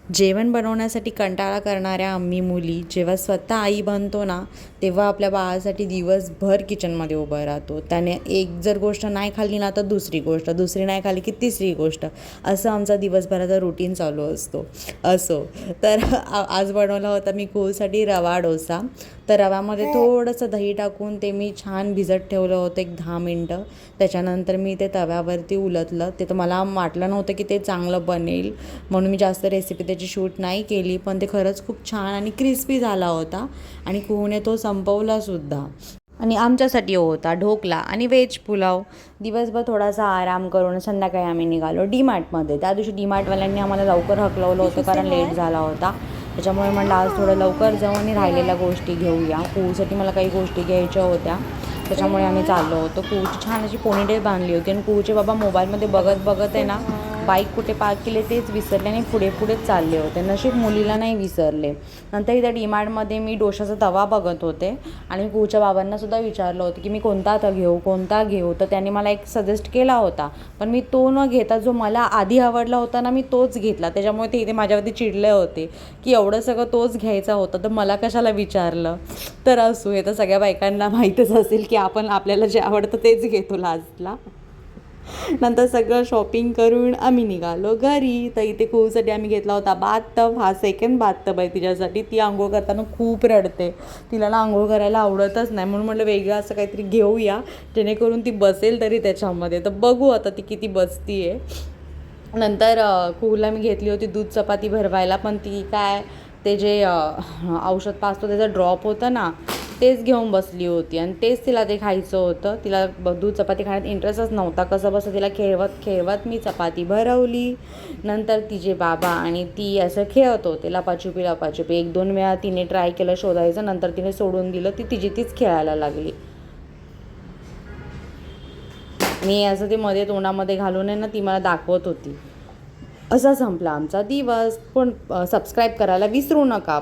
जेवण बनवण्यासाठी कंटाळा करणाऱ्या आम्ही मुली जेव्हा स्वतः आई बनतो ना, तेव्हा आपल्या बाळासाठी दिवसभर किचनमध्ये उभं राहतो. त्याने एक जर गोष्ट नाही खाल्ली ना, तर दुसरी गोष्ट, दुसरी नाही खाल्ली की तिसरी गोष्ट, असं आमचा दिवसभराचा रुटीन चालू असतो. तर आज बनवला होता मी कुहूसाठी रवा डोसा. तर रव्यामध्ये थोडंसं दही टाकून ते मी छान भिजत ठेवलं होतं 10 मिनटं. त्याच्यानंतर मी ते तव्यावरती उलटलं. ते तर मला वाटलं नव्हतं की ते चांगलं बनेल, म्हणून मी जास्त रेसिपी त्याची शूट नाही केली, पण ते खरंच खूप छान आणि क्रिस्पी झाला होता आणि कुहूने तो संपवलासुद्धा. आणि आमच्यासाठी होता ढोकला आणि व्हेज पुलाव. दिवसभर थोडासा आराम करून संध्याकाळी आम्ही निघालो डीमार्टमध्ये. त्या दिवशी डीमार्टवाल्यांनी आम्हाला लवकर हकलवलं होतं कारण लेट झाला होता. त्याच्यामुळे म्हटलं आज थोडं लवकर जाऊ आणि राहिलेल्या गोष्टी घेऊया. कुहूसाठी मला काही गोष्टी घ्यायच्या होत्या, त्याच्यामुळे आम्ही चाललो होतो. कुहूची छान अशी पोनीटेल बांधली होती आणि कुहूचे बाबा मोबाईलमध्ये बघत बघत आहे ना, बाईक कुठे पार्क केले तेच विसरले आणि पुढेच चालले होते. नशीब मुलीला नाही विसरले. नंतर इथं डीमार्टमध्ये मी डोशाचा तवा बघत होते आणि कुहूच्या बाबांनासुद्धा विचारलं होतं की मी कोणता घेऊ. तर त्यांनी मला एक सजेस्ट केला होता, पण मी तो न घेता जो मला आधी आवडला होता ना, मी तोच घेतला. त्याच्यामुळे ते इथे माझ्यावरती चिडले होते की एवढं सगळं तोच घ्यायचा होता तर मला कशाला विचारलं. तर असू, हे तर सगळ्या बायकांना माहीतच असेल की आपण आपल्याला जे आवडतं तेच घेतो लास्टला. नंतर सगळं शॉपिंग करून आम्ही निघालो घरी. तर इथे कुहूसाठी आम्ही घेतला होता बाथटब. हा सेकंड बाथटब आहे तिच्यासाठी. ती आंघोळ करताना खूप रडते. तिला ना आंघोळ करायला आवडतच नाही, म्हणून म्हटलं वेगळं असं काहीतरी घेऊया जेणेकरून ती बसेल तरी त्याच्यामध्ये. तर बघू आता ती किती बसती आहे. नंतर कुहूला मी घेतली होती दूध चपाती भरवायला, पण ती काय ते जे औषध पाजतो त्याचं ड्रॉप होतं ना, तेच घेऊन बसली होती आणि तेच तिला ते खायचं होतं. तिला दूध चपाती खाण्यात इंटरेस्टच नव्हता. कसं बसं तिला खेळवत मी चपाती भरवली. नंतर तिचे बाबा आणि ती असं खेळत होते लपाछुपी. 1-2 वेळा तिने ट्राय केलं शोधायचं, नंतर तिने सोडून दिलं. ती तिची तीच खेळायला लागली. मी असं ते मध्ये तोंडामध्ये घालून आहे ना, ती मला दाखवत होती. असा संपला आमचा दिवस. पण सबस्क्राईब करायला विसरू नका.